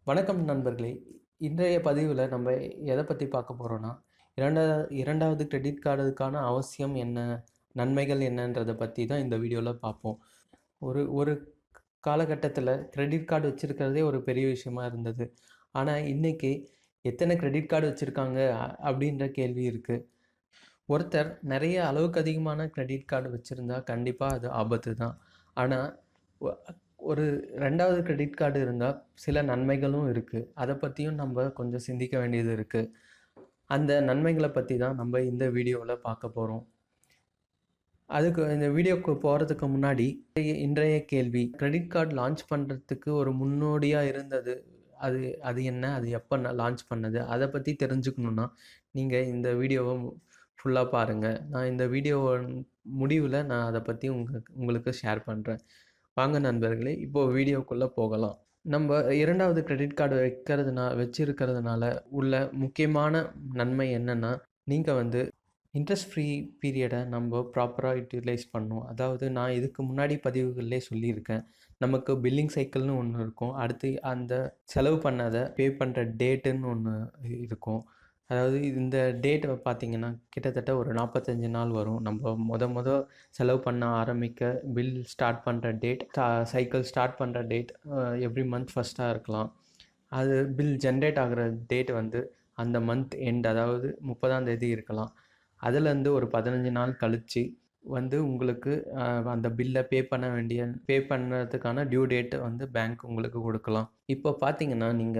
வணக்கம் நண்பர்களே. இன்றைய பதிவுல நம்ம எத பத்தி பார்க்க போறோம்னா, இரண்டாவது கிரெடிட் கார்டுக்கான அவசியம் என்ன? நன்மைகள் என்னன்றத பத்தி தான் இந்த வீடியோல பார்ப்போம். ஒரு ஒரு காலகட்டத்தில கிரெடிட் கார்டு வச்சிருக்கிறதே ஒரு பெரிய விஷயமா இருந்தது. ஆனா, இன்னைக்கு எத்தன கிரெடிட் கார்டு வச்சிருக்காங்க? அப்படின்ற கேள்வி இருக்கு. ஒருத்தர் நெறைய அளவுக்கு அதிகமான கிரெடிட் கார்டு வச்சிருந்தா கண்டிப்பா அது ஆபத்து தான். ஆனா, ஒ ஒரு 2வது கிரெடிட் கார்டு இருந்தா சில நன்மைகளும் இருக்கு. அத பத்தியும் நம்ப கொஞ்சம் சிந்திக்க வேண்டியது இருக்கு. அந்த நன்மைகள பத்தி தான் நம்ப இந்த வீடியோல பார்க்க போறோம். அதுக்கு இந்த வீடியோக்கு போறதுக்கு முன்னாடி இன்றைய கேள்வி, கிரெடிட் கார்ட் லான்ச் பண்றதுக்கு ஒரு முன்னோடியா இருந்தது. அது அது என்ன? அது எப்ப லான்ச் பண்ணது? அத பத்தி தெரிஞ்சுக்கணும்னா, நீங்க இந்த வீடியோவ ஃபுல்லா பாருங்க. நான் இந்த வீடியோவ முடிவுல நான் அத பத்தி உங்களுக்கு ஷேர் பண்றேன். வாங்க நண்பர்களே, இப்போ வீடியோக்குள்ள போகலாம். நம்ப 2வது கிரெடிட் கார்டு வச்சிருக்கிறதுனால உள்ள முக்கியமான நன்மை என்னன்னா, நீங்க வந்து இன்ட்ரெஸ்ட் ஃப்ரீ பீரியட நம்ப ப்ராப்பரா யுட்டிலைஸ் பண்ணணும். அதாவது நான் இதுக்கு முன்னாடி பதிவுகள்லயே சொல்லியிருக்கேன். நமக்கு பில்லிங் சைக்கிள்னு ஒண்ணு இருக்கும். அடுத்து அந்த செலவு பண்ணத பே பண்ற டேட்டுன்னு ஒண்ணு இருக்கும். அதாவது இந்த டேட் பார்த்தீங்கன்னா, கிட்டத்தட்ட ஒரு 45 நாள் வரும். நம்ப மொத செலவு பண்ண ஆரம்பிக்க பில் ஸ்டார்ட் பண்ற டேட், சைக்கிள் ஸ்டார்ட் பண்ற டேட் எவ்ரி மந்த் ஃபர்ஸ்ட்டா இருக்கலாம். அது பில் ஜெனரேட் ஆகுற டேட் வந்து அந்த மந்த் எண்ட் அதாவது 30ஆம் தேதி இருக்கலாம். அதுலேருந்து ஒரு 15 நாள் கழிச்சு வந்து உங்களுக்கு அ அந்த பில்ல பே பண்ணதுக்கான டியூ டேட் வந்து பேங்க் உங்களுக்கு குடுக்கலாம். இப்போ பார்த்தீங்கன்னா, நீங்க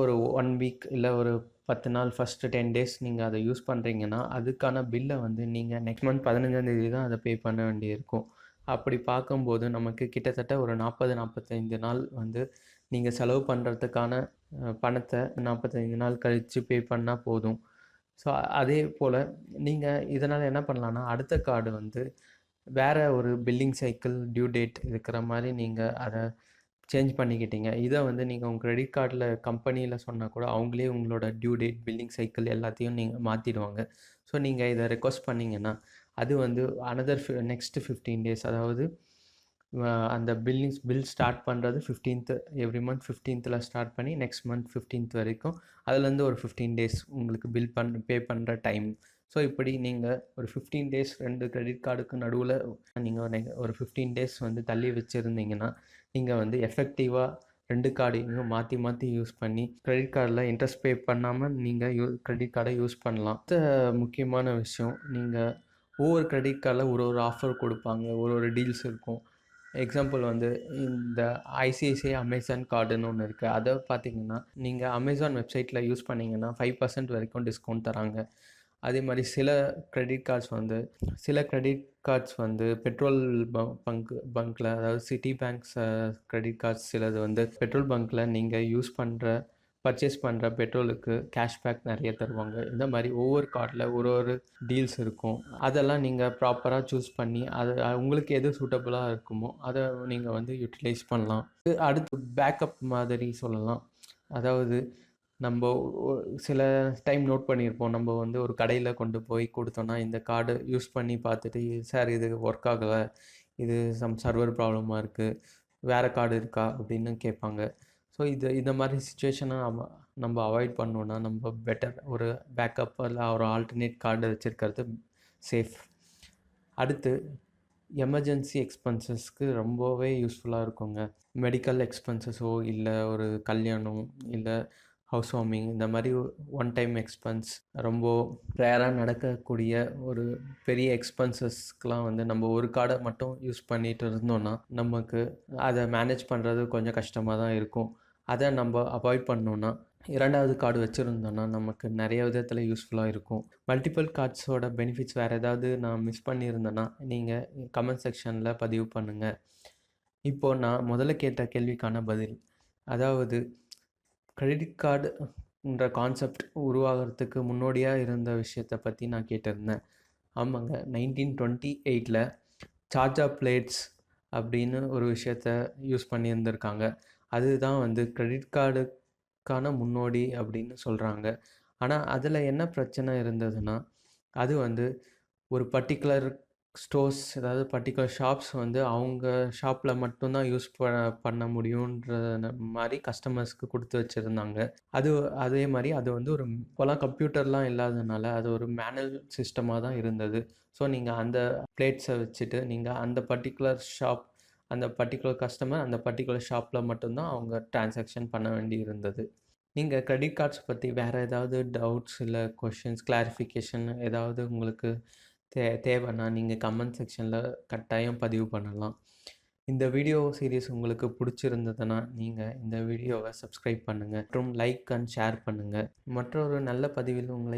ஒரு 1 வீக் இல்ல ஒரு 10 நாள் ஃபர்ஸ்ட் 10 டேஸ் நீங்க அத யூஸ் பண்றீங்கன்னா, அதுக்கான பில்ல வந்து நீங்க நெக்ஸ்ட் மந்த் 15ஆம் தேதி தான் அத பே பண்ண வேண்டியிருக்கும். அப்படி பார்க்கும்போது நமக்கு கிட்டத்தட்ட ஒரு 40, 45 நாள் வந்து நீங்க செலவு பண்றதுக்கான பணத்த 45 நாள் கழிச்சு பே பண்ணா போதும். ஸோ, அதே போல நீங்க இதனால என்ன பண்ணலான்னா, அடுத்த கார்டு வந்து வேற ஒரு பில்லிங் சைக்கிள், டியூ டேட் இருக்கிற மாரி நீங்க அத சேஞ்ச் பண்ணிக்கிட்டீங்க. இத வந்து நீங்க உங்க கிரெடிட் கார்ட்ல கம்பெனில சொன்னா கூட, அவங்களே உங்களோட டியூ டேட், பில்லிங் சைக்கிள் எல்லாத்தையும் நீங்க மாத்திடுவாங்க. ஸோ, நீங்க இத ரெக்வெஸ்ட் பண்ணீங்கன்னா, அது வந்து நெக்ஸ்ட் 15 டேஸ் அதாவது அந்த பில் ஸ்டார்ட் பண்றது 15த் எவ்ரி மந்த் 15த்ல ஸ்டார்ட் பண்ணி நெக்ஸ்ட் மந்த் 15த் வரைக்கும். அதுலேருந்து ஒரு 15 டேஸ் உங்களுக்கு பே பண்ற டைம். ஸோ, இப்படி நீங்க ஒரு 15 டேஸ் 2 கிரெடிட் கார்டுக்கு நடுவுல நீங்க ஒரு 15 டேஸ் வந்து தள்ளி வச்சிருந்தீங்கன்னா, நீங்க வந்து எஃபெக்டிவா 2 கார்டையும் மாத்தி மாத்தி யூஸ் பண்ணி, கிரெடிட் கார்ட்ல இன்ட்ரெஸ்ட் பே பண்ணாம நீங்க கிரெடிட் கார்ட யூஸ் பண்ணலாம். அடுத்த முக்கியமான விஷயம், நீங்க ஒவ்வொரு கிரெடிட் கார்ட்ல ஒரு ஒரு ஆஃபர் குடுப்பாங்க. ஒரு ஒரு டீல்ஸ் இருக்கும். எக்ஸாம்பிள் வந்து இந்த ஐசிஐசிஐ அமேசான் கார்டுன்னு ஒண்ணு இருக்கு. அத பார்த்தீங்கன்னா, நீங்க அமேசான் வெப்சைட்ல யூஸ் பண்ணீங்கன்னா 5% வரைக்கும் டிஸ்கவுண்ட் தராங்க. அதே மாரி சில கிரெடிட் கார்ட்ஸ் வந்து பெட்ரோல் பங்க்ல அதாவது சிட்டி பேங்க்ஸ் கிரெடிட் கார்ட்ஸ் சிலது வந்து பெட்ரோல் பங்க்ல நீங்க பர்ச்சேஸ் பண்ற பெட்ரோலுக்கு கேஷ்பேக் நெறைய தருவாங்க. இந்த மாரி ஒவ்வொரு கார்ட்ல ஒரு ஒரு டீல்ஸ் இருக்கும். அதெல்லாம் நீங்க ப்ராப்பரா சூஸ் பண்ணி, அது உங்களுக்கு எது சூட்டபிளா இருக்குமோ, அத நீங்க வந்து யுட்டிலைஸ் பண்ணலாம். அடுத்து பேக்கப் மாதிரி சொல்லலாம். அதாவது நம்ப ஒ சில டைம் நோட் பண்ணியிருப்போம். நம்ப வந்து ஒரு கடையில கொண்டு போய் குடுத்தோம்னா, இந்த கார்டு யூஸ் பண்ணி பார்த்துட்டு, "சார் இது ஒர்க் ஆகல. இது சர்வர் ப்ராப்ளமா இருக்கு. வேற கார்டு இருக்கா?" அப்படின்னு கேட்பாங்க. ஸோ இந்த மாரி சிச்சுவேஷன நம்ப அவாய்ட் பண்ணோம்னா, நம்ப பெட்டர் ஒரு பேக்கப் இல்ல ஒரு ஆல்டர்னேட் கார்டு வச்சிருக்கிறது சேஃப். அடுத்து எமர்ஜென்சி எக்ஸ்பென்சஸ்க்கு ரொம்பவே யூஸ்ஃபுல்லா இருக்குங்க. மெடிக்கல் எக்ஸ்பென்சஸோ, இல்ல ஒரு கல்யாணம், இல்ல ஹவுஸ் வார்மிங் இந்த மாரி ஒன் டைம் எக்ஸ்பென்ஸ் ரொம்ப ரேரா நடக்கக்கூடிய ஒரு பெரிய எக்ஸ்பென்சஸ்க்குலாம் வந்து நம்ம ஒரு கார்ட மட்டும் யூஸ் பண்ணிட்டு இருந்தோம்னா, நமக்கு அத மேனேஜ் பண்றது கொஞ்சம் கஷ்டமா தான் இருக்கும். அத நம்ப அவாய்ட் பண்ணணும்னா, 2வது கார்டு வச்சிருந்தோம்னா, நமக்கு நெறைய விதத்துல யூஸ்ஃபுல்லா இருக்கும். மல்டிபிள் கார்ட்ஸோட பெனிஃபிட்ஸ் வேற ஏதாவது நான் மிஸ் பண்ணியிருந்தேன்னா, நீங்க கமெண்ட் செக்ஷன்ல பதிவு பண்ணுங்க. இப்போ நான் முதல்ல கேட்ட கேள்விக்கான பதில். அதாவது கிரெடிட் கார்டுன்ற கான்செப்ட் உருவாகுறதுக்கு முன்னோடியா இருந்த விஷயத்த பத்தி நான் கேட்டிருந்தேன். ஆமாங்க. 1928ல சார்ஜ் ஆஃப் பிளேட்ஸ் அப்படின்னு ஒரு விஷயத்த யூஸ் பண்ணியிருந்திருக்காங்க. அதுதான் வந்து கிரெடிட் கார்டுக்கான முன்னோடி அப்படின்னு சொல்றாங்க. ஆனா, அதுல என்ன பிரச்சனை இருந்ததுன்னா, அது வந்து ஒரு பர்ட்டிகுலர் ஸ்டோர்ஸ் அதாவது பர்ட்டிகுலர் ஷாப்ஸ் வந்து அவங்க ஷாப்பில் மட்டும்தான் யூஸ் பண்ண முடியுன்ற மாதிரி கஸ்டமர்ஸ்க்கு கொடுத்து வச்சுருந்தாங்க. அது அதே மாதிரி அது வந்து ஒரு இப்போலாம் கம்ப்யூட்டர்லாம் இல்லாததுனால அது ஒரு மேனுவல் சிஸ்டமாக தான் இருந்தது. ஸோ நீங்கள் அந்த பிளேட்ஸை வச்சுட்டு நீங்கள் அந்த பர்ட்டிகுலர் ஷாப் அந்த பர்ட்டிகுலர் கஸ்டமர் அந்த பர்ட்டிகுலர் ஷாப்பில் மட்டும்தான் அவங்க டிரான்சாக்ஷன் பண்ண வேண்டி இருந்தது. நீங்கள் கிரெடிட் கார்ட்ஸ் பற்றி வேறு ஏதாவது டவுட்ஸ் இல்லை கொஷின்ஸ் கிளாரிஃபிகேஷன் ஏதாவது உங்களுக்கு தேவைன்னா நீங்கள் கமெண்ட் செக்ஷனில் கட்டாயம் பதிவு பண்ணலாம். இந்த வீடியோ சீரிஸ் உங்களுக்கு பிடிச்சிருந்ததுன்னா நீங்கள் இந்த வீடியோவை சப்ஸ்கிரைப் பண்ணுங்கள் மற்றும் லைக் அண்ட் ஷேர் பண்ணுங்கள். மற்றொரு நல்ல பதிவில் உங்களை